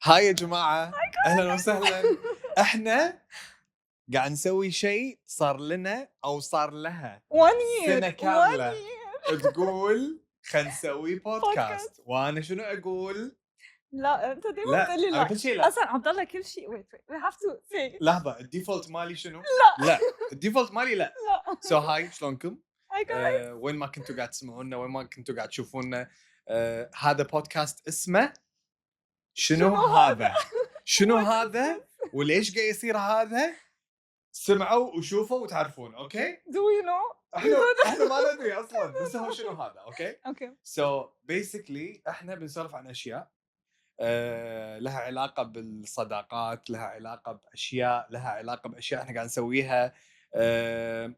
هاي يا جماعة، أهلا وسهلا. احنا قاعد نسوي شيء صار لنا أو صار لها 1 year سنة 1 كاملة year تقول خل نسوي بودكاست، podcast. وأنا شنو أقول؟ لأ أنت دايمًا لا بتقول لي أنا لأ. كل شيء لا. أصلًا عبد الله كل شيء wait we have to say it. لحظة الديفولت مالي شنو؟ لأ لا الديفولت مالي لا. لأ. سو هاي شلونكم؟ Hi guys. وين ما كنتوا قاعد تسمعونا، وين ما كنتوا قاعد تشوفونا، هذا بودكاست اسمه شنو شنو هذا؟ هذا؟ شنو What is هذا؟ this? وليش قاعد يصير هذا؟ سمعوا وشوفوا وتعرفون، اوكي؟ Do we know? احنا ما ندري اصلا، بس هو شنو هذا، اوكي؟ Okay. سو بيسكلي احنا بنسولف عن اشياء لها علاقه بالصداقات، لها علاقه باشياء، لها علاقه باشياء احنا قاعد نسويها،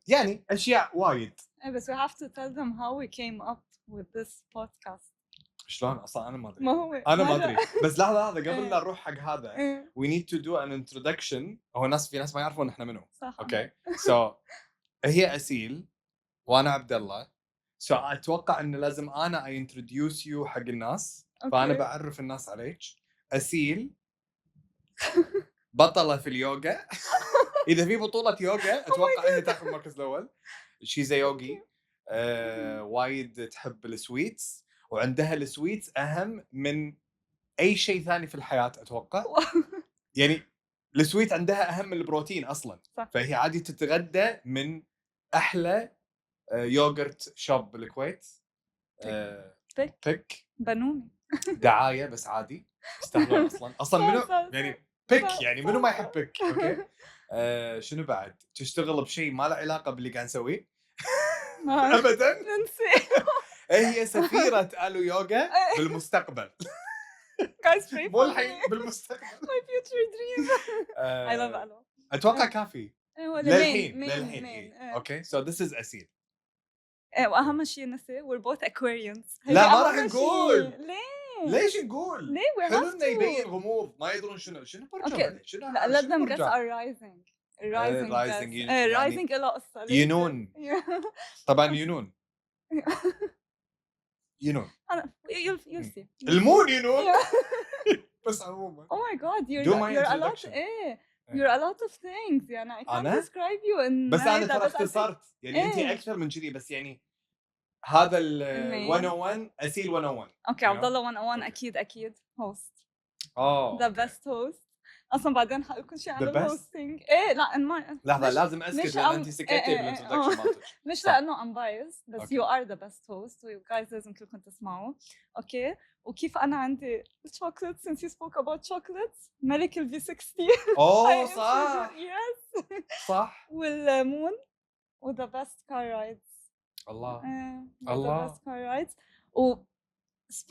يعني اشياء وايد. بس we have to tell them how we came up with this podcast. شلون اصلا انا ما ادري. ما هو انا ما ادري بس لحظه قبل إيه. لا نروح حق هذا إيه. we need to do an introduction. هو في ناس ما يعرفون احنا منو. صح. اوكي سو هي اسيل وانا عبد الله. سو اتوقع انه لازم انا انتروديوس يو حق الناس. فانا أوكي. بعرف الناس عليك. اسيل بطله في اليوغا. اذا في بطوله يوغا اتوقع هي تاخذ المركز الاول. شيزا يوغي. وايد تحب السويتس، وعندها السويتس اهم من اي شيء ثاني في الحياه اتوقع. يعني السويت عندها اهم من البروتين اصلا. صح. فهي عادي تتغدى من احلى يوغرت شوب بالكويت. بيك بنوني. دعايه بس عادي يستاهلون اصلا منو صح، صح، يعني صح. بيك، يعني منو ما يحب بيك. اوكي شنو بعد تشتغل بشيء ما له علاقه باللي قاعد نسويه ما ابدا. ننسى. هي سفيره الو يوغا بالمستقبل. Guys pray مو for الحين me. بالمستقبل. My future dream. I love Alo. اتوقع كافي هو للحين للحين إيه. اوكي سو ذس از اسيل. واهم شيء نسي we're both Aquarians. لا ما أهم راح شيء. نقول. ليه؟ ليش نقول؟ ليه we حلو have انه يبين to. غموض ما يدرون شنو برجهم اوكي عليه. شنو لا let شنو them guess برجهم؟ our rising. Rising rising guess. يعني rising له قصة. ينون. طبعا ينون. ينون أنا you'll see. المون ينون. بس عموما Oh my god Do my you're a lot. introduction. إيه you're a lot of things يعني I can't أنا؟ describe you in بس انا هيدا ترى بس I think- اختصرت يعني انت إيه. اكثر من كذي. بس يعني هذا ال المين. 101 اسيل 101. اوكي you عبد know? الله 101 Okay. اكيد host. اوه the best host. اصلا بعدين حقول كل شيء عن The best؟ الهوستنج. ايه لا ما لحظه مش- لازم اسكت مش لان أم- انت سكتي إيه، إيه، بالانترودكشن إيه. مالتك. مش صح. لانه I'm biased بس أوكي. you are the best host و guys لازم كلكم تسمعوا. اوكي وكيف انا عندي chocolate since you spoke about chocolates ملك ال V60. اوه صح yes صح. والمون و the best car rides. الله the الله. best car rides و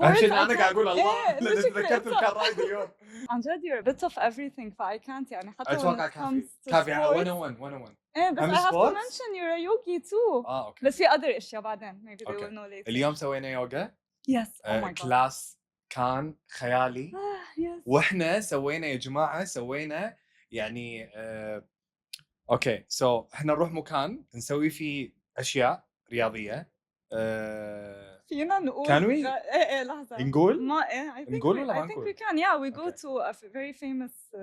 اهم sports شيء I انا قاعد اقول can't- الله إيه، لان literally تذكرت it's الكار رايد اليوم. عن جد you're a bit of everything ف I can't يعني حتى when اتوقع it كافي comes to كافي sports. 101. ايه بس هم I have to sports؟ mention you're a yogi too. اوكي بس في other اشياء بعدين maybe they أوكي. will know later. اليوم سوينا يوغا. yes oh my god كلاس كان خيالي. yes واحنا سوينا يا جماعه سوينا يعني اوكي سو احنا نروح مكان نسوي فيه اشياء رياضيه. فينا نقول Can we؟ ايه لحظة نقول ما ايه I think نقول we, ولا ما I think نقول؟ we can yeah we go Okay. to a very famous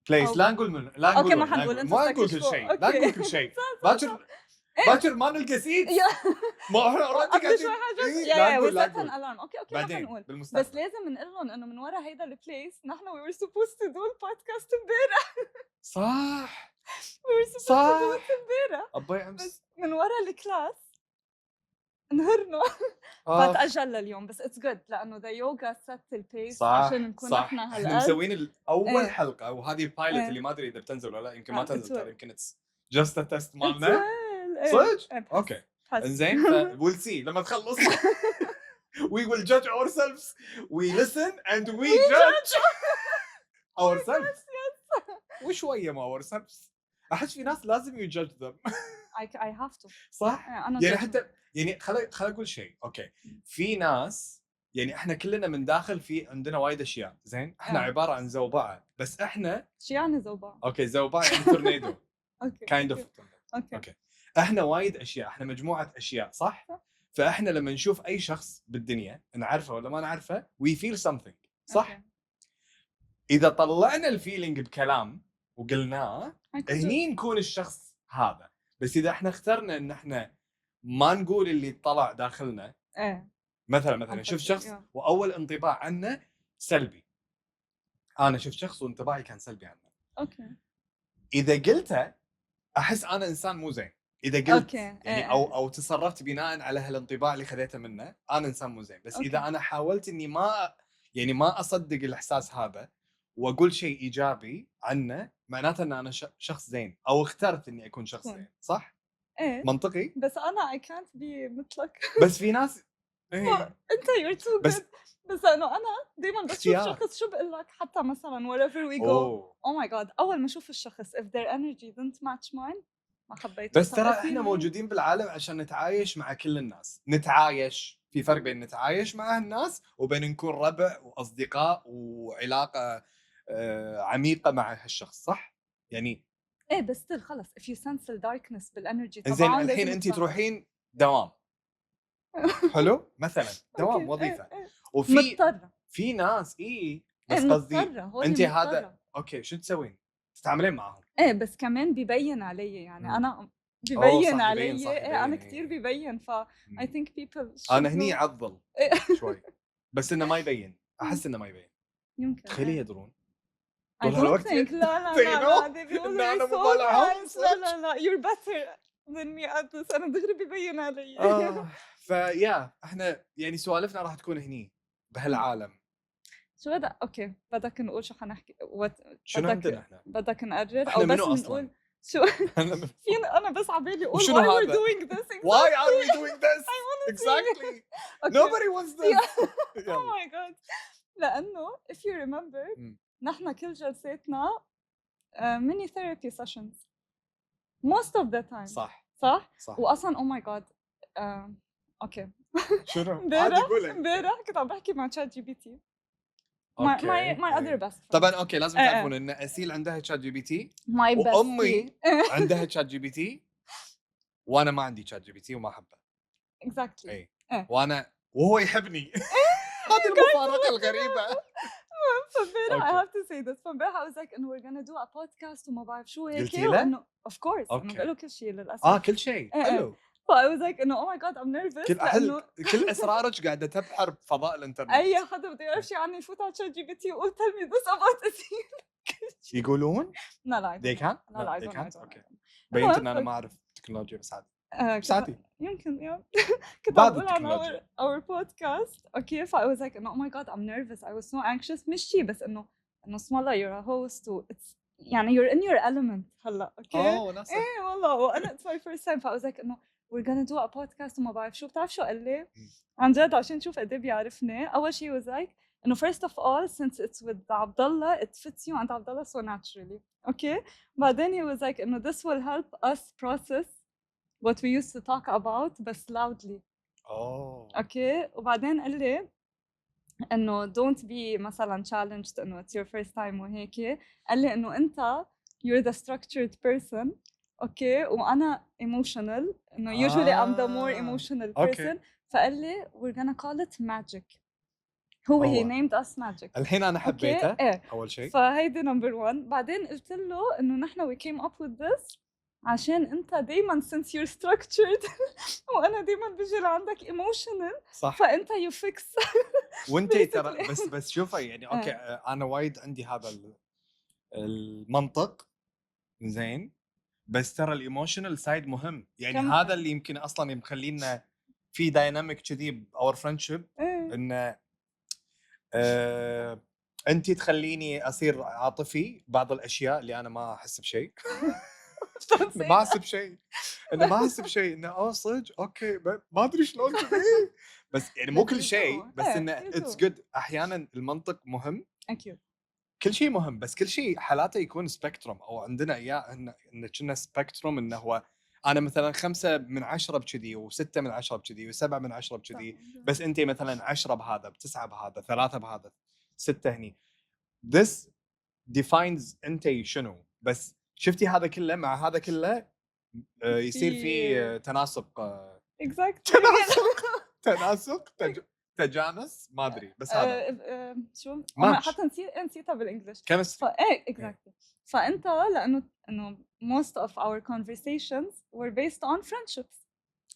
بليس. أو- لا نقول لا أوكي، نقول ما لا حنقول، نقول. أنت ما نقول كل تكشفوا. شيء لا أوكي. نقول كل شيء. صح. باكر إيه. باكر ما نلقى سيت. ما احنا اوريدي قبل قاعدين. شوي حاجة إيه، يا لا يا نقول لا وسيت نقول الالارم اوكي ما بعدين حنقول بالمستقبل. بس لازم نقول لهم انه من ورا هيدا البليس نحن we were supposed to do البودكاست امبارح. صح we were supposed to do صح it امبارح ابوي امس. بس من ورا الكلاس نهرنا آه. فتأجل لليوم بس اتس جود لانه ذا يوغا سيت البيس صح عشان نكون صح. احنا احنا هالقد مسوين اول إيه. حلقه وهذه البايلوت إيه. اللي ما ادري اذا بتنزل ولا لا. يمكن ما It تنزل will. ترى يمكن اتس جاست ا تيست It مالنا. will. إيه. صدق؟ إيه، بحس- اوكي بحس. انزين ويل سي لما تخلص. we will judge ourselves. we listen and we judge ourselves. وشويه ما ourselves. احس في ناس لازم you judge them. I have to صح؟ إيه، أنا يعني judgment. حتى يعني خل اقول شيء. اوكي في ناس يعني احنا كلنا من داخل في عندنا وايد اشياء زين. احنا عباره عن زوبعه بس احنا شو يعني زوبعة؟ اوكي زوبعه يعني تورنيدو. اوكي kind of اوكي اوكي احنا وايد اشياء. احنا مجموعه اشياء صح. فاحنا لما نشوف اي شخص بالدنيا نعرفه ولا ما نعرفه we feel something صح. أوكي. اذا طلعنا الفيلينج بكلام وقلناه I could هني نكون الشخص هذا. بس اذا احنا اخترنا ان احنا ما نقول اللي طلع داخلنا، ايه مثلا شوف شخص yeah. واول انطباع عنه سلبي، انا شفت شخص وانطباعي كان سلبي عنه، اوكي اذا قلته احس انا انسان مو زين. اذا قلت اوكي يعني او تصرفت بناء على هالانطباع اللي خذيته منه، انا انسان مو زين. بس أوكي. اذا انا حاولت اني ما اصدق الاحساس هذا واقول شيء ايجابي عنه، معناته ان انا شخص زين، او اخترت اني اكون شخص تكون. زين. صح؟ ايه منطقي. بس انا I can't be مثلك. بس في ناس ايه انت you're too بس good. بس انه انا دائما بشوف اختيار. شخص شو بقول لك، حتى مثلا wherever we go اوه oh my god اول ما اشوف الشخص if their energy didn't match mine ما حبيته. بس طب ترى if احنا he- موجودين بالعالم عشان نتعايش مع كل الناس. نتعايش، في فرق بين نتعايش مع الناس وبين نكون ربع واصدقاء وعلاقه عميقه مع هالشخص، صح؟ يعني ايه بس still خلص if you sense the darkness بالانرجي زين تبعهم الحين لازم انت تساعد. تروحين دوام حلو مثلا، دوام أوكي، وظيفه، إيه. وفي مضطرة في ناس بس ايه قصدي مضطرة هون انت مضطرة. هذا اوكي شو تسوين؟ تتعاملين معهم؟ ايه بس كمان ببين علي يعني مم. انا أوه، ببين صح، علي يبين، صح، ايه انا يبين، كتير إيه. ببين ف I مم. think people انا should هني know. عضل إيه. شوي، بس انه ما يبين، احس انه ما يبين. يمكن تخيلي إيه. يدرون I طول don't هالوقت think لا they لا know they بيقولوا إن أنا you're so مو بالعهم، nice لا لا لا you're better than me at this أنا دغري ببين علي. فيا احنا يعني سوالفنا راح تكون هني بهالعالم. شو بدك اوكي بدك نقول شو حنحكي شنو عندنا احنا؟ بدك نقرر احنا او بس منو أصلاً؟ نقول شو فين انا بس على بالي اقول وشنو why we're هذا؟ doing this Why are we doing this? I wanna Exactly. Okay. Nobody wants this. Oh يلا. my god لأنه if you remember مم. نحن كل جلساتنا mini therapy sessions most of the time صح صح؟ صح. وأصلا oh my god اوكي شنو؟ عادي امبارح قولي. امبارح كنت عم بحكي مع تشات جي بي تي اوكي. my other إيه. best friend طبعا اوكي لازم إيه. تعرفون ان اسيل عندها تشات جي بي تي، my وامي bestie عندها تشات جي بي تي، وانا ما عندي تشات جي بي تي وما احبه. exactly اي إيه. وهو يحبني. هذه المفارقه الغريبه. فامبارح I أوكي. have to say this فامبارح I was like إنه we're gonna do a podcast وما بعرف شو هيك قلتي له؟ وإنه of course إنه أوكي. بقول له كل شيء للأسف كل شيء إيه. حلو. ف I was like إنه oh my god I'm nervous كل لأنه كل اسرارك قاعده تبحر بفضاء الانترنت. أي حدا بده يعرف شيء عني يفوت على تشات جي بي تي ويقول tell me this about أسيل. يقولون لا لا I they don't can؟ know. لا I they don't can't. know. اوكي. بينت ان المهم انا ما اعرف تكنولوجيا بس عادي. بس كنت عادي. يمكن يا كنت بعض عم بقول عن التكنولوجيا. our podcast اوكي ف I was like إنه oh my god I'm nervous I was so anxious مش شي بس إنه اسم الله you're a host و it's يعني you're in your element هلا اوكي وناسة. ايه والله وانا it's my first time ف I was like إنه we're gonna do a podcast وما بعرف شو بتعرف شو قال لي عن جد عشان نشوف قد ايه بيعرفني. اول شيء was like انه first of all since it's with عبد الله it fits you and عبد الله so naturally اوكي. بعدين he was like انه this will help us process what we used to talk about بس loudly اوكي. وبعدين قال لي انه don't be مثلا challenged انه it's your first time وهيك. قال لي انه انت you're the structured person اوكي وانا emotional انه usually I'm the more emotional person. فقال لي we're gonna call it magic. هو he named us magic. الحين انا حبيته ايه اول شيء. فهيدي نمبر 1. بعدين قلت له انه نحن we came up with this عشان انت دايما since you're structured وانا دايما بيجي لعندك emotional صح. فانت you fix وانت ترى بس شوفي يعني اوكي انا وايد عندي هذا المنطق زين، بس ترى الايموشنال سايد مهم يعني هذا اللي يمكن اصلا مخلينا في دايناميك كذي باور فريندشيب انه انت تخليني اصير عاطفي بعض الاشياء اللي انا ما احس بشيء. ما احس بشيء انا ما احس بشيء انه صدق اوكي ما ادري شلون كذي بس يعني مو كل شيء بس انه اتس جود. احيانا المنطق مهم اكيد كل شيء مهم بس كل شيء حالاته يكون سبيكتروم او عندنا اياه انه كنا سبيكتروم انه هو انا مثلا 5 من 10 بكذي و6 من 10 بكذي و7 من 10 بكذي بس انت مثلا 10 بهذا ب9 بهذا 3 بهذا 6 هني. this defines انت شنو. بس شفتي هذا كله مع هذا كله يصير في تناسق exactly تناسق تجانس ما ادري بس هذا شو Match. حتى نسيتها بالانجلش كيمستري ايه exactly فانت لانه most of our conversations were based on friendships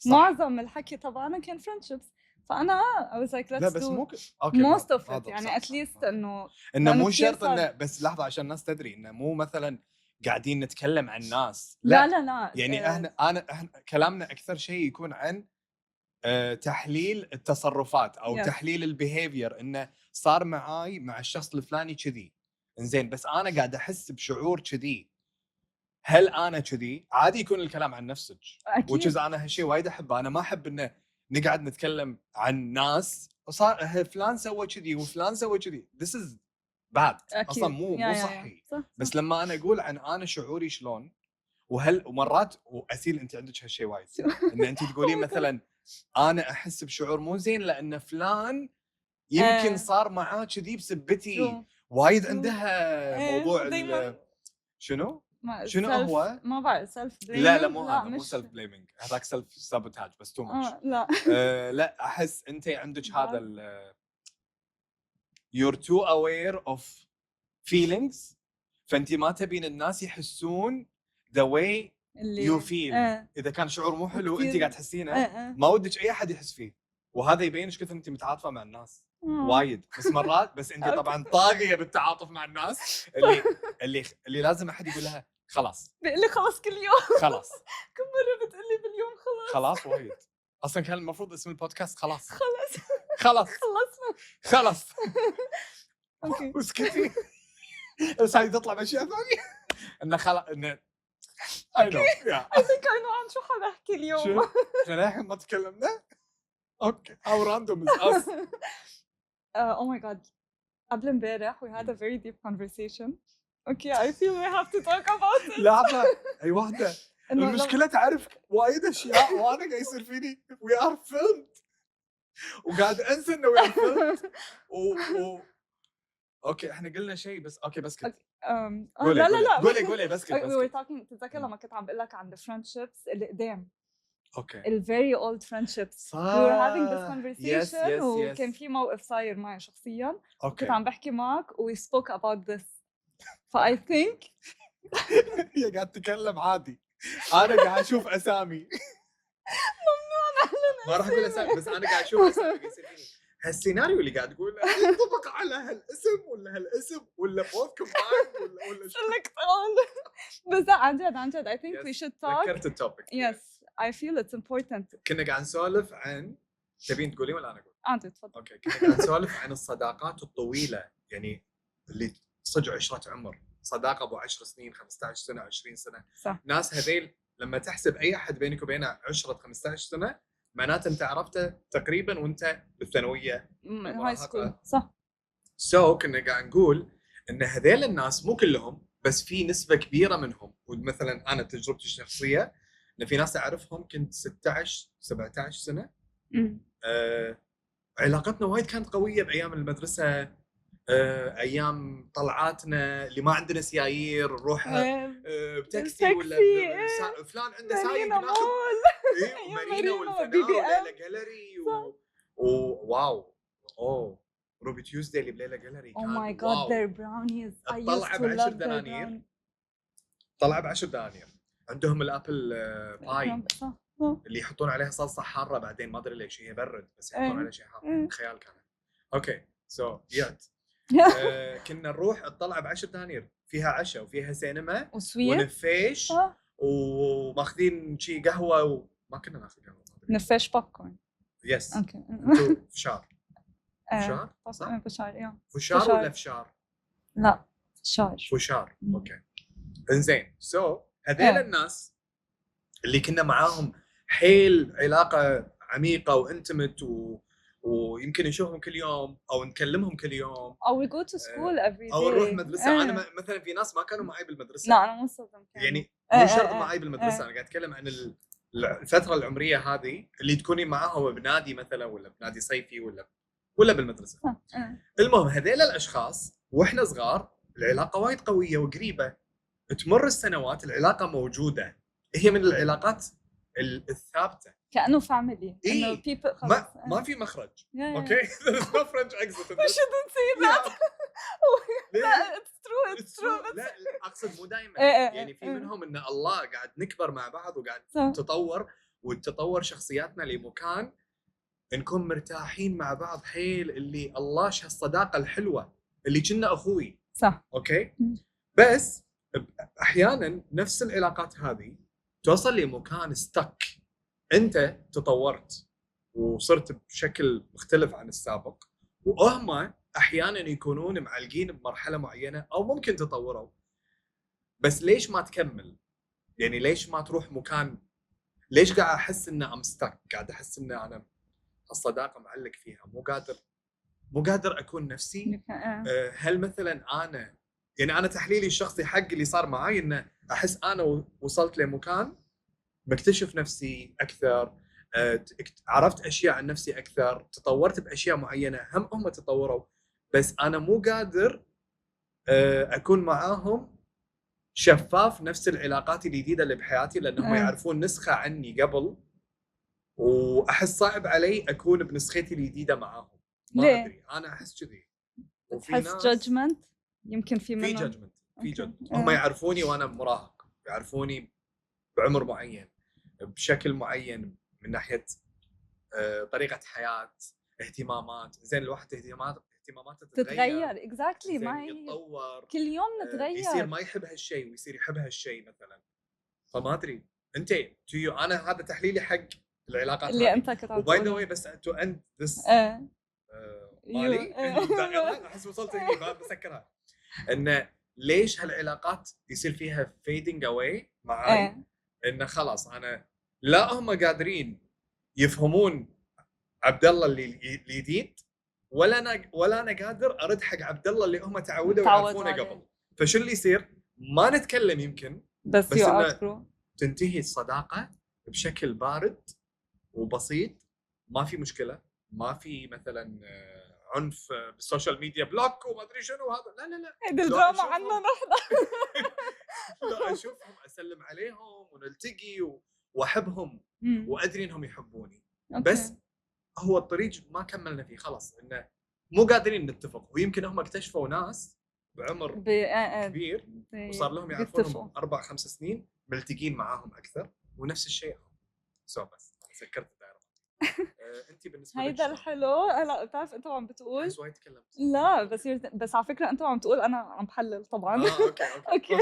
معظم الحكي تبعنا كان friendships فانا I was like لا let's بس do مو اوكي most of it هذا يعني صح، at least صح. انه انه لأنه مو كتير شرط صار- انه بس لحظه عشان الناس تدري انه مو مثلا قاعدين نتكلم عن ناس لا يعني احنا كلامنا اكثر شيء يكون عن تحليل التصرفات او Yes. تحليل البيهيفير انه صار معاي مع الشخص الفلاني كذي انزين بس انا قاعد احس بشعور كذي هل انا كذي عادي يكون الكلام عن نفسك اكيد انا هالشيء وايد احبه انا ما احب انه نقعد نتكلم عن ناس وصار فلان سوى كذي وفلان سوى كذي this is bad أكيد. اصلا مو صحي صح. بس لما انا اقول عن انا شعوري شلون ومرات واسيل انت عندك هالشيء وايد ان انت تقولين مثلا انا احس بشعور مو زين لان فلان يمكن صار معاه كذي بسبتي وايد عندها موضوع شنو هو ما بعرف سيلف لا مو هذا مو سيلف بليمينج هذاك سيلف سابوتاج بس تو ماتش لا لا احس انت عندك هذا you're too aware of feelings فانت ما تبين الناس يحسون the way you feel اذا كان شعور مو حلو انت قاعد تحسينه ما ودك اي احد يحس فيه وهذا يبين ايش كثر انت متعاطفه مع الناس وايد بس مرات بس انت طبعا طاغيه بالتعاطف مع الناس اللي لازم احد يقول لها خلاص بيقول لي خلاص كل يوم خلاص كم مره بتقول لي باليوم خلاص وايد اصلا كان المفروض اسم البودكاست خلاص خلصنا خلاص اوكي واسكتي بس هاي تطلع باشياء ثانيه انه خلاص انه I know I think I know عن شو حنحكي اليوم احنا الحين ما تكلمنا اوكي how random is us oh my god قبل امبارح we had a very deep conversation okay I feel we have to talk about it لحظة اي واحدة المشكلة تعرف وايد اشياء وانا قاعد يصير فيني we are filmed وقاعد انسى انه we are filmed اوكي احنا قلنا شيء بس اوكي بس كنت لا قولي بس كنت we were talking تتذكر لما كنت عم بقول لك عن the friendships اللي قدام اوكي ال very old friendships we were having this conversation وكان في موقف صاير معي شخصيا كنت عم بحكي معك و we spoke about this I think هي قاعد تتكلم عادي انا قاعد اشوف اسامي ممنوع ما راح اقول اسامي بس انا قاعد اشوف اسامي هالسيناريو اللي قاعد تقول ينطبق على هالاسم ولا بوث كومبايند ولا شلك بس عن جد I think we should talk ذكرت التوبيك yes I feel it's important كنا قاعد نسولف عن تبين تقولي ولا انا اقول؟ انت تفضل اوكي كنا قاعد نسولف عن الصداقات الطويله يعني اللي صدق عشره عمر صداقه ابو 10 سنين 15 سنه 20 سنه صح. ناس هذيل لما تحسب اي احد بينك وبينه عشره 15 سنه معناته انت عرفته تقريبا وانت بالثانويه هاي سكول صح كنا قاعد نقول ان هذيل الناس مو كلهم بس في نسبه كبيره منهم ومثلا انا تجربتي الشخصيه ان في ناس اعرفهم كنت 16 17 سنه علاقتنا وايد كانت قويه بايام المدرسه ايام طلعاتنا اللي ما عندنا سيايير نروح بتاكسي ولا فلان عنده سايق ناخذ مارينا والفنار وليلى جاليري واو روبي تيوزداي اللي بليلى جاليري oh my god their brownies I used to love their brownies طلع ب10 دنانير عندهم الابل باي اللي يحطون عليها صلصه حاره بعدين ما ادري ليش هي برد بس يحطون عليها شيء حار خيال كان اوكي يات كنا نروح نطلع ب10 دنانير فيها عشاء وفيها سينما ونفيش وماخذين شي قهوه وما كنا ناخذ قهوه نفيش بوب كورن يس اوكي فشار صح فشار ولا فشار لا فشار اوكي انزين هذيل الناس اللي كنا معاهم حيل علاقه عميقه وانتمت ويمكن نشوفهم كل يوم او نكلمهم كل يوم او we go to school every day او نروح مدرسه انا مثلا في ناس ما كانوا معي بالمدرسه لا انا مو صدق يعني مو شرط معي بالمدرسه انا قاعد اتكلم عن الفتره العمريه هذه اللي تكوني معاهم بنادي مثلا ولا بنادي صيفي ولا بالمدرسه المهم هذيل الاشخاص واحنا صغار العلاقه وايد قويه وقريبه تمر السنوات العلاقه موجوده هي من العلاقات الثابته كانه فاميلي انه إيه. people خلص ما في مخرج. Yeah. اوكي there is no French exit in we this. shouldn't say that ليه؟ لا it's true It's it's true true. لا اقصد مو دائما إيه إيه يعني في إيه. منهم ان الله قاعد نكبر مع بعض وقاعد صح. نتطور وتطور شخصياتنا لمكان نكون مرتاحين مع بعض حيل اللي الله هالصداقه الحلوه اللي كنا اخوي. صح اوكي مم. بس احيانا نفس العلاقات هذه توصل لمكان ستك انت تطورت وصرت بشكل مختلف عن السابق وهم احيانا يكونون معلقين بمرحله معينه او ممكن تطوروا بس ليش ما تكمل؟ يعني ليش ما تروح مكان؟ ليش قاعد احس ان ام ستك؟ قاعد احس ان انا الصداقه معلق فيها مو قادر اكون نفسي. هل مثلا انا يعني انا تحليلي الشخصي حق اللي صار معي انه احس انا وصلت لمكان بكتشف نفسي اكثر، عرفت اشياء عن نفسي اكثر، تطورت باشياء معينه هم تطوروا بس انا مو قادر اكون معاهم شفاف نفس العلاقات الجديده اللي بحياتي لانهم يعرفون نسخه عني قبل واحس صعب علي اكون بنسختي الجديده معاهم. ما ادري انا احس كذي. تحس جادجمنت يمكن في منهم في جادجمنت هم يعرفوني وانا مراهق، يعرفوني بعمر معين بشكل معين من ناحيه طريقه حياه، اهتمامات. زين الواحد اهتماماته تتغير اكزاكتلي ما هي يتطور كل يوم نتغير، يصير ما يحب هالشيء ويصير يحب هالشيء مثلا. فما ادري انت انا هذا تحليلي حق العلاقات اللي انت كنت عم وباي ذا واي بس تو اند ذس مالي الدائره احس وصلت هني بسكرها انه ليش هالعلاقات يصير فيها فيدنج اواي معي انه خلاص انا لا هم قادرين يفهمون عبد الله اللي جديد ولا انا قادر ارد حق عبد الله اللي هم تعودوا يعرفونه قبل. فشو اللي يصير؟ ما نتكلم يمكن بس انه تنتهي الصداقه بشكل بارد وبسيط، ما في مشكله، ما في مثلا عنف بالسوشيال ميديا بلوك وما ادري شنو هذا. لا لا لا هيدي الدراما عنا نحن. لا اشوفهم اسلم عليهم ونلتقي واحبهم وادري انهم يحبوني. بس هو الطريق ما كملنا فيه خلاص انه مو قادرين نتفق. ويمكن هم اكتشفوا ناس بعمر كبير وصار لهم يعرفونهم 4-5 سنين ملتقين معاهم اكثر ونفس الشيء. بس سكرت الدائره. انت بالنسبه لك هيدا الحلو. هلا بتعرف انت عم بتقول شوي تكلمت. لا بس على فكره انت عم تقول انا عم بحلل طبعا. اوكي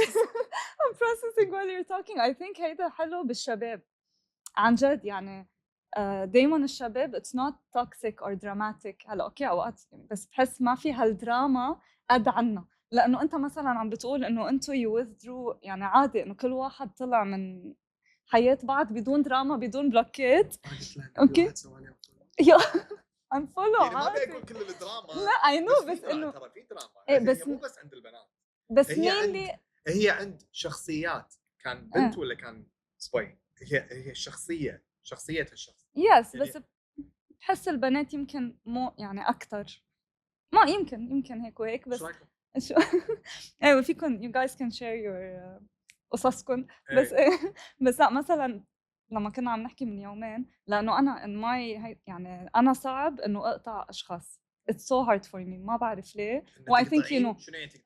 I'm processing while you're talking. I think هيدا حلو بالشباب عن جد. يعني دايما الشباب it's not toxic or dramatic. هلا اوكي اوقات بس بحس ما في هالدراما قد عنا، لانه انت مثلا عم بتقول انه انتو you withdrew، يعني عادي انه كل واحد طلع من حياة بعض بدون دراما بدون بلوكيت. اوكي يا انفولو يعني ما بيقول كل الدراما. لا اي نو بس انه ترى في دراما بس مو بس عند البنات. بس هي عند شخصيات. كان بنت ولا كان صبي؟ هي الشخصيه الشخص. يس يعني بس بحس البنات يمكن مو يعني اكثر. ما يمكن هيك وهيك بس شو ايوه فيكم you guys can share your قصصكم. بس لا مثلا لما كنا عم نحكي من يومين، لانه انا يعني انا صعب انه اقطع اشخاص. it's so hard for me ما بعرف ليه. و I think you know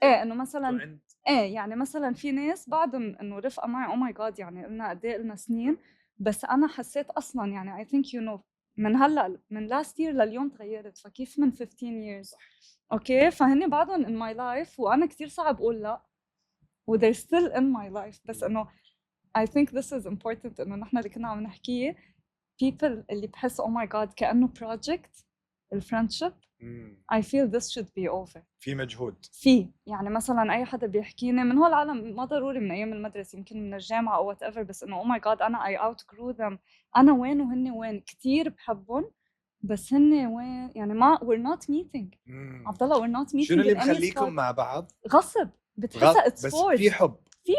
انه مثلا يعني مثلا في ناس بعدهم انه رفقه معي oh my god يعني قلنا قد ايه قلنا سنين، بس انا حسيت اصلا يعني I think you know من هلا من last year لليوم تغيرت. فكيف من 15 years اوكي فهني بعدهم in my life وانا كتير صعب اقول لا و they're still in my life. بس انه I think this is important انه نحن اللي كنا عم نحكيه people اللي بحس oh my god كأنه project الفريندشيب. I feel this should be over. في مجهود في يعني مثلا اي حدا بيحكيني من هو العالم ما ضروري من ايام المدرسه يمكن من الجامعه او whatever بس انه oh my god انا I outgrew them. انا وين وهن وين كتير بحبهم بس هن وين يعني ما we're not meeting. عبد الله we're not meeting. شنو اللي بخليكم مع بعض؟ غصب بتحسها بس في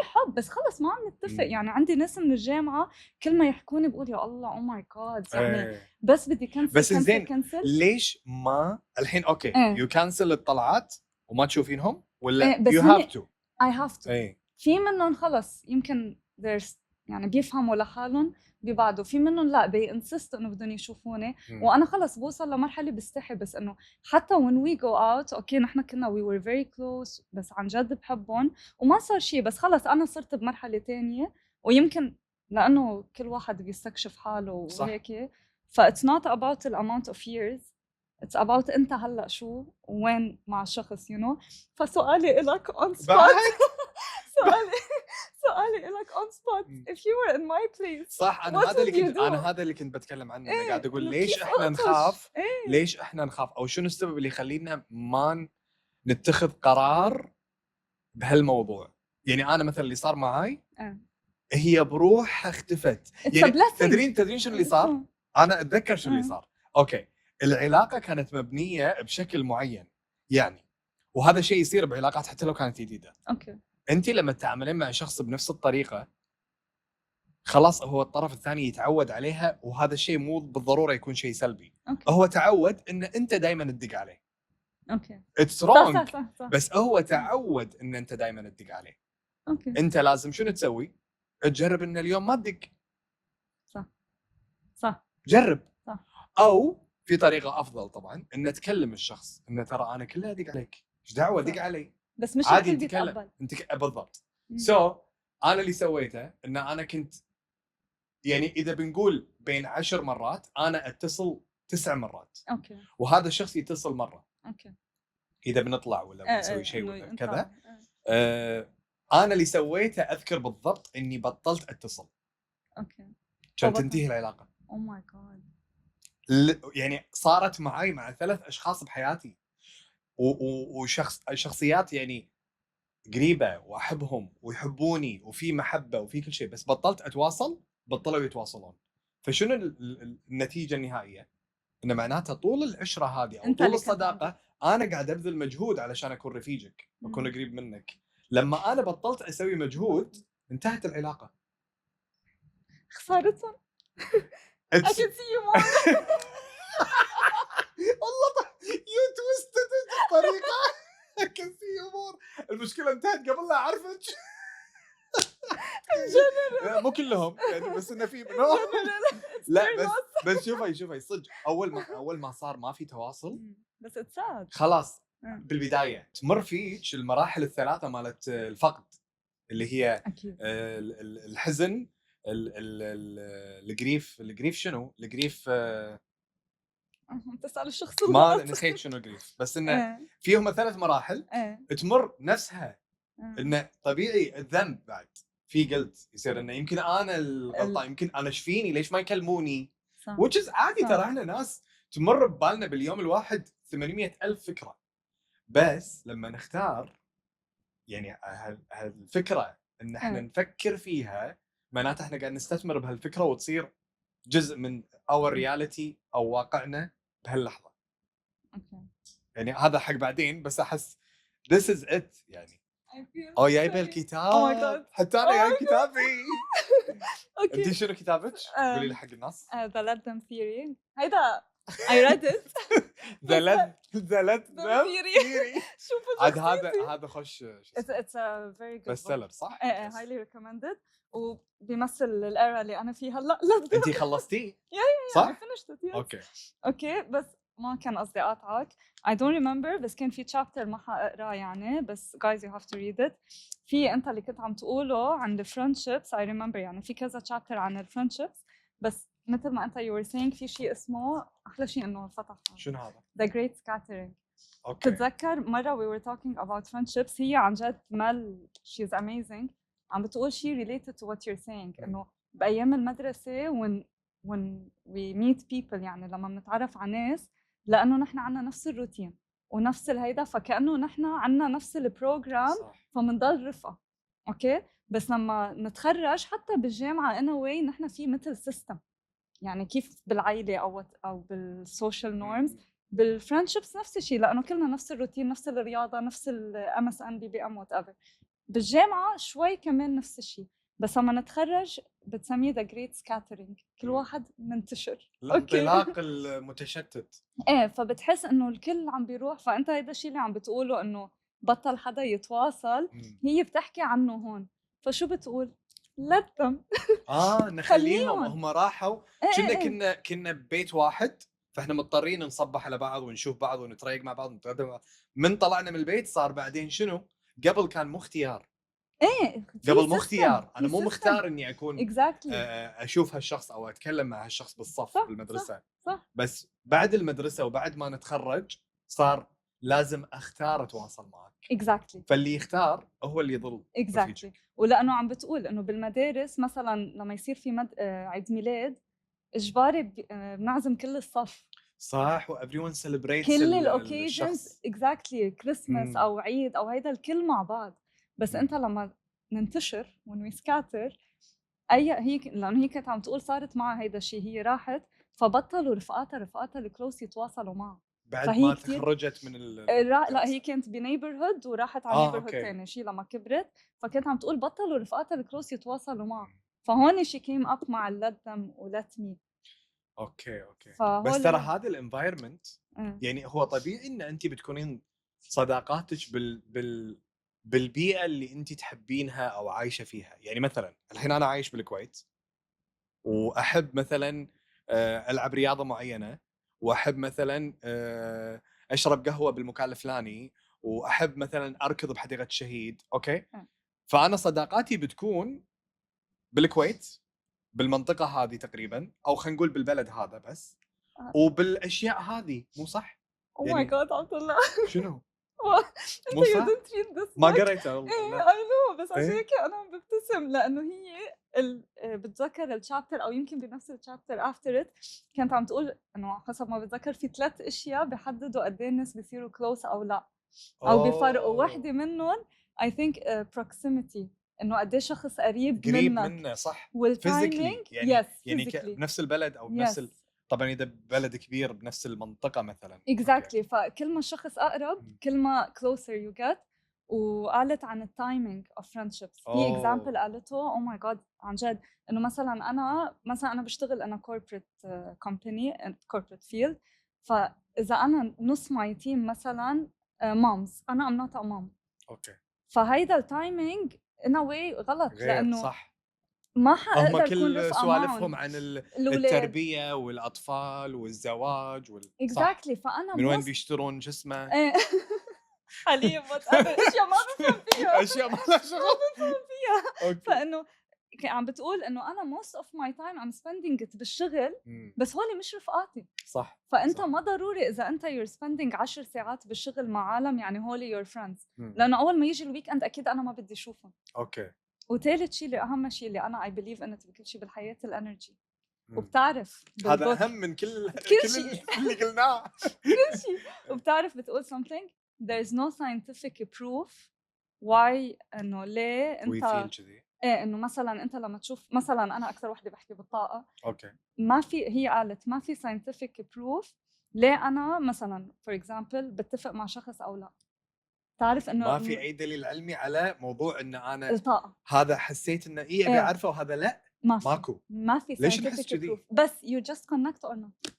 حب بس خلص ما عم نتفق. يعني عندي ناس من الجامعه كل ما يحكوني بقول يا الله او ماي جاد يعني بس بدي كنسل. بس زين ليش ما الحين اوكي يو كانسل الطلعات وما تشوفينهم ولا يو هاف تو؟ اي هاف تو. في منهم خلص يمكن there's يعني بيفهموا لحالهم ببعض، وفي منهم لا بينسست انه بدهم يشوفوني، مم. وانا خلص بوصل لمرحله بستحي، بس انه حتى when we go out اوكي نحن كنا we were very close بس عن جد بحبهم وما صار شيء، بس خلص انا صرت بمرحله تانية، ويمكن لانه كل واحد بيستكشف حاله صح. وهيك، ف it's not about the amount of years, it's about انت هلا شو وين مع شخص you know. فسؤالي إلك on spot بعد سؤالي إلك on spot مم. if you were in my place صح. what would you do؟ انا هذا اللي كنت بتكلم عنه. انا قاعد اقول إنه ليش كيف احنا ألطش؟ نخاف، إيه ليش احنا نخاف، او شنو السبب اللي يخلينا ما نتخذ قرار بهالموضوع. يعني انا مثلا اللي صار معاي إيه. هي بروحها اختفت. It's a يعني blessing. تدرين شنو اللي صار؟ انا اتذكر شنو اللي إيه. صار. اوكي، العلاقه كانت مبنيه بشكل معين يعني، وهذا شيء يصير بعلاقات حتى لو كانت جديده. اوكي انت لما تتعاملين مع شخص بنفس الطريقه خلاص هو الطرف الثاني يتعود عليها، وهذا الشيء مو بالضروره يكون شيء سلبي. اوكي هو تعود ان انت دائما تدق عليه. اوكي اتس صح رونج، صح صح بس هو تعود ان انت دائما تدق عليه. اوكي انت لازم شنو تسوي؟ تجرب ان اليوم ما تدق. صح صح جرب. صح. او في طريقه افضل طبعا ان تكلم الشخص انه ترى انا كلها ادق عليك، ايش دعوه صح. دق علي بس مش عادي الكل نتكلم. بيتقبل. انت بالضبط. مم. انا اللي سويته ان انا كنت يعني اذا بنقول بين 10 مرات انا اتصل 9 مرات، اوكي وهذا الشخص يتصل مره اوكي اذا بنطلع ولا بنسوي شيء إنه ولا أنت- كذا. إيه. انا اللي سويته اذكر بالضبط اني بطلت اتصل اوكي عشان وبطل. تنتهي العلاقه. او ماي جاد. يعني صارت معي مع 3 أشخاص بحياتي شخصيات يعني قريبه واحبهم ويحبوني وفي محبه وفي كل شيء، بس بطلت اتواصل بطلوا يتواصلون. فشنو النتيجه النهائيه؟ انه معناته طول العشره هذه او أنت طول اللي كنت الصداقه انا قاعد ابذل مجهود علشان اكون رفيجك واكون مم. قريب منك. لما انا بطلت اسوي مجهود انتهت العلاقه. خسارتهم. I can see you more. والله يو تويستد بطريقه كان في امور. المشكله انتهت قبل لا اعرفك. مو كلهم يعني، بس انه في منهم. لا بس شوفي صدق اول ما صار ما في تواصل بس اتساعد خلاص. بالبدايه تمر فيك المراحل الثلاثه مالت الفقد اللي هي اكيد الحزن، الجريف شنو الجريف تسأل الشخص ما الغلط. نسيت شنو الجريف، بس انه فيهم 3 مراحل تمر نفسها. انه طبيعي الذنب بعد في قلت يصير انه يمكن انا الغلطان، يمكن انا ايش فيني ليش ما يكلموني. which is عادي. ترى احنا ناس تمر ببالنا باليوم الواحد 800,000 فكره، بس لما نختار يعني هالفكره ان احنا نفكر فيها معناته احنا قاعد نستثمر بهالفكره وتصير جزء من اور رياليتي او واقعنا بهاللحظه. يعني هذا حق بعدين، بس احس this is it يعني. جايبه الكتاب. حتى انا جايب كتابي. انت شنو كتابك؟ قولي لي حق الناس. The Let Them Theory. هيدا I read it. The Let Them Theory. شوفوا عاد هذا خوش. It's a very good بست سيلر صح؟ highly recommended. وبيمثل الإيرا اللي أنا فيها هلا. انت خلصتيه؟ صح؟ صح؟ I finished it. اوكي بس ما كان قصدي اقاطعك. I don't remember بس كان في chapter ما حقراه يعني، بس guys you have to read it. في انت اللي كنت عم تقوله عن the friendships I remember، يعني في كذا chapter عن ال friendships، بس مثل ما انت you were saying في شيء اسمه احلى شيء انه فتح شنو هذا؟ the great scattering. اوكي تتذكر مرة we were talking about friendships، هي عن جد مال she's amazing عم بتقول شيء related to what you're saying، انه بايام المدرسة when we meet people يعني لما بنتعرف على ناس، لانه نحن عنا نفس الروتين ونفس الهيدا، فكانه نحن عنا نفس البروجرام فمنضل رفقه. اوكي بس لما نتخرج حتى بالجامعه in a way نحن في مثل سيستم، يعني كيف بالعائله او بالسوشيال نورمز، بالفريندشيبس نفس الشيء، لانه كلنا نفس الروتين نفس الرياضه نفس الام اس ان بي ام وات ايفر. بالجامعه شوي كمان نفس الشيء، بس لما نتخرج بتسميه ذا جريت سكاترينج، كل واحد منتشر. الانطلاق المتشتت. فبتحس انه الكل عم بيروح، فانت هيدا الشيء اللي عم بتقوله انه بطل حدا يتواصل، هي بتحكي عنه هون. فشو بتقول؟ لتم نخليهم خليهم. هم راحوا إيه كنا ببيت واحد، فاحنا مضطرين نصبح على بعض ونشوف بعض ونتريق مع بعض ونتغدى مع بعض. من طلعنا من البيت صار بعدين شنو؟ قبل كان مو اختيار، في قبل مو system، اختيار، انا في مو system. مختار اني اكون exactly. اشوف هالشخص او اتكلم مع هالشخص بالصف صح بالمدرسه. صح بس بعد المدرسه وبعد ما نتخرج صار لازم اختار اتواصل معك، exactly فاللي يختار هو اللي يضل exactly. رفيجك. ولانه عم بتقول انه بالمدارس مثلا لما يصير في عيد ميلاد اجباري بنعزم كل الصف، صح، everyone celebrates كل الاوكيجنز الشخص. exactly كريسماس او عيد او هيدا الكل مع بعض. بس انت لما ننتشر when we scatter هي لانه هي كانت عم تقول صارت معها هيدا الشيء، هي راحت فبطلوا رفقاتها الكلوس يتواصلوا معها بعد فهي ما كتير تخرجت من لا هي كانت بنيبرهود وراحت على نيبرهود أوكي. ثاني شيء لما كبرت، فكانت عم تقول بطلوا رفقاتها الكلوس يتواصلوا معها، فهون شي كيم اب مع اللتم ولتمي. اوكي بس فهول ترى هذا الانفايرمنت إيه. يعني هو طبيعي ان انت بتكونين صداقاتك بالبيئه اللي انت تحبينها او عايشه فيها. يعني مثلا الحين انا عايش بالكويت واحب مثلا العب رياضه معينه، واحب مثلا اشرب قهوه بالمكان الفلاني، واحب مثلا اركض بحديقه الشهيد. اوكي، فانا صداقاتي بتكون بالكويت بالمنطقه هذه تقريبا، او خلينا نقول بالبلد هذا بس، وبالاشياء هذه. مو صح؟ او ماي جاد عبد الله شنو؟ انت يو دونت ريد ذس ما قريته والله. ايه لا. اي نو، بس عشان إيه؟ هيك انا عم ببتسم لانه هي بتذكر الشابتر او يمكن بنفس الشابتر افتر ات كانت عم تقول انه حسب ما بتذكر في 3 اشياء بيحددوا قد ايه الناس بيصيروا كلوز او لا، او بيفرقوا. وحده منهم اي ثينك بروكسيميتي، انه قد ايه شخص قريب منك منه صح. والتايمينج يعني يعني بنفس البلد او بنفس طبعا اذا بلد كبير بنفس المنطقه مثلا. exactly. فكل ما الشخص اقرب كل ما closer you get. وقالت عن التايمينج اوف friendships في اكزامبل قالته او ماي جاد عن جد، انه مثلا انا بشتغل انا corporate company corporate field، فاذا انا نص ماي تيم مثلا moms، انا I'm not a mom، اوكي، فهيدا التايمينج in a way غلط غير لانه صح. ما هم حقدر اكون كل رفقه سوالفهم معهم عن الولاد التربيه والاطفال والزواج صح. exactly. فانا من وين بيشترون شو اسمه حاليا اشياء ما بفهم فيها اشياء ما لها شغل بفهم فيها. اوكي، فانه عم بتقول انه انا most of my time I'm spending it بالشغل، بس هولي مش رفقاتي. صح. فانت صح. ما ضروري اذا انت you're spending 10 ساعات بالشغل مع عالم يعني هولي your friends، لانه اول ما يجي الويك اند اكيد انا ما بدي اشوفهم. اوكي. وثالث شيء اللي اهم شيء اللي انا I believe in it بكل شيء بالحياه الانرجي. وبتعرف هذا اهم من كل شيء اللي قلناه كل شيء. وبتعرف بتقول something there is no scientific proof why انه ليه انت ايه انه مثلا انت لما تشوف مثلا انا اكثر وحده بحكي بالطاقه اوكي ما في، هي قالت ما في scientific proof ليه انا مثلا for example بتفق مع شخص او لا. تعرف انه ما في اي دليل علمي على موضوع ان انا الطاقه هذا حسيت انه ابي اعرفه وهذا لا ماكو. ما في ليش نحس scientific كذي؟ proof بس you just connect or not.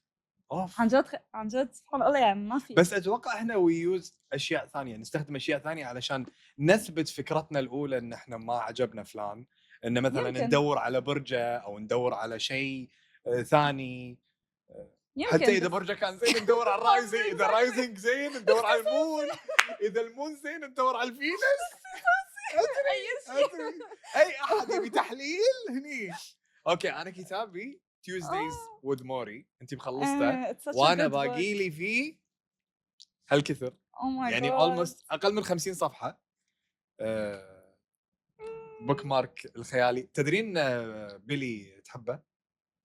عن جد سبحان الله يعني ما في. بس اتوقع احنا ويوز اشياء ثانيه، نستخدم اشياء ثانيه علشان نثبت فكرتنا الاولى ان احنا ما عجبنا فلان، ان مثلا يمكن. ندور على برجه او ندور على شيء ثاني. يمكن حتى اذا برجه كان زين ندور على الرايزنج، اذا رايزنج زين ندور على المون، اذا المون زين ندور على الفينس. اي احد يبي تحليل هني. اوكي، انا كتابي تيوزدايز وذ موري انت مخلصته وانا باقي لي فيه هالكثر يعني almost اقل من 50 صفحه. بوك مارك الخيالي. تدرين بيلي تحبه؟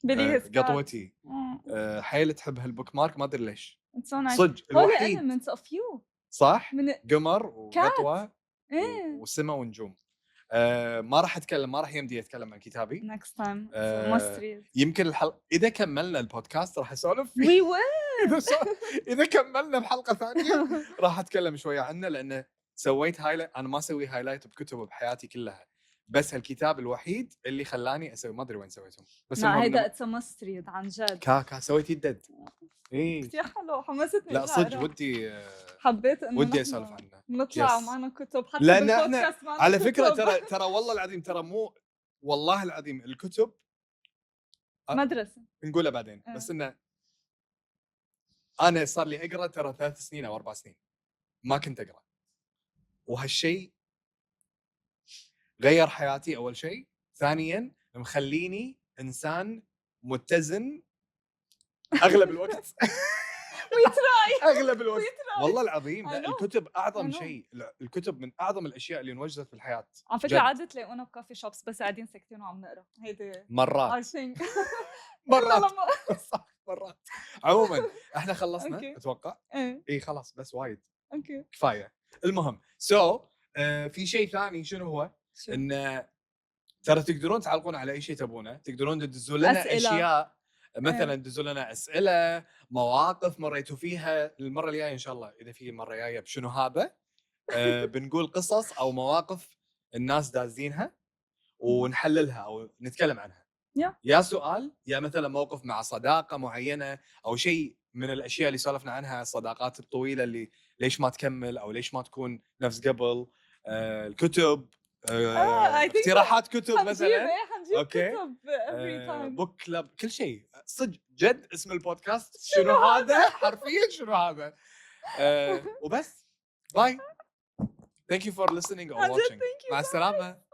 بيلي قطوتي حيل تحب هالبوك مارك، ما ادري ليش. صدق الوحيد elements of you صح من قمر وقطوه وسما ونجوم. ما راح اتكلم، ما راح يمدي اتكلم عن كتابي next time يمكن اذا كملنا البودكاست راح اسولف we will اذا كملنا بحلقه ثانيه راح اتكلم شويه عنه، لانه سويت هايلايت. انا ما اسوي هايلايت بكتب بحياتي كلها، بس هالكتاب الوحيد اللي خلاني اسوي. ما ادري وين سويتهم، بس لا هيدا اتس ماست ريد عن جد. كا سويت يدد. كثير حلو، حمستني. لا صدق ودي حبيت انه ودي اسولف عنه. نطلع معنا كتب حتى بالبودكاست. على فكره ترى والله العظيم ترى والله العظيم الكتب مدرسة. نقولها بعدين بس انه انا صار لي اقرا ترى 3 سنين او 4 سنين ما كنت اقرا، وهالشيء غير حياتي اول شيء. ثانيا مخليني انسان متزن اغلب الوقت. اغلب الوقت والله العظيم. لا الكتب اعظم شيء، الكتب من اعظم الاشياء اللي انوجدت في الحياه. على فكره عاده تلاقونا بكافي شوبس بس قاعدين ساكتين وعم نقرا. هيدي مرات صح مرات. عموما احنا خلصنا اتوقع. اي خلاص بس وايد اوكي كفايه. المهم في شيء ثاني شنو هو؟ ان ترى تقدرون تعلقون على اي شيء تبونه، تقدرون تدزون لنا اشياء مثلا تدزون لنا اسئله، مواقف مريتوا فيها. المره الجايه ان شاء الله اذا في مره جايه بشنو هذا بنقول قصص او مواقف الناس دازينها ونحللها او نتكلم عنها. يا سؤال يا مثلا موقف مع صداقه معينه او شيء من الاشياء اللي سولفنا عنها، الصداقات الطويله اللي ليش ما تكمل او ليش ما تكون نفس قبل. الكتب، اقتراحات كتب مثلا. اوكي بوك كلاب، كل شيء صدق جد. اسم البودكاست شنو هذا؟ حرفيا شنو هذا. وبس باي. Thank you for listening or watching. مع السلامه.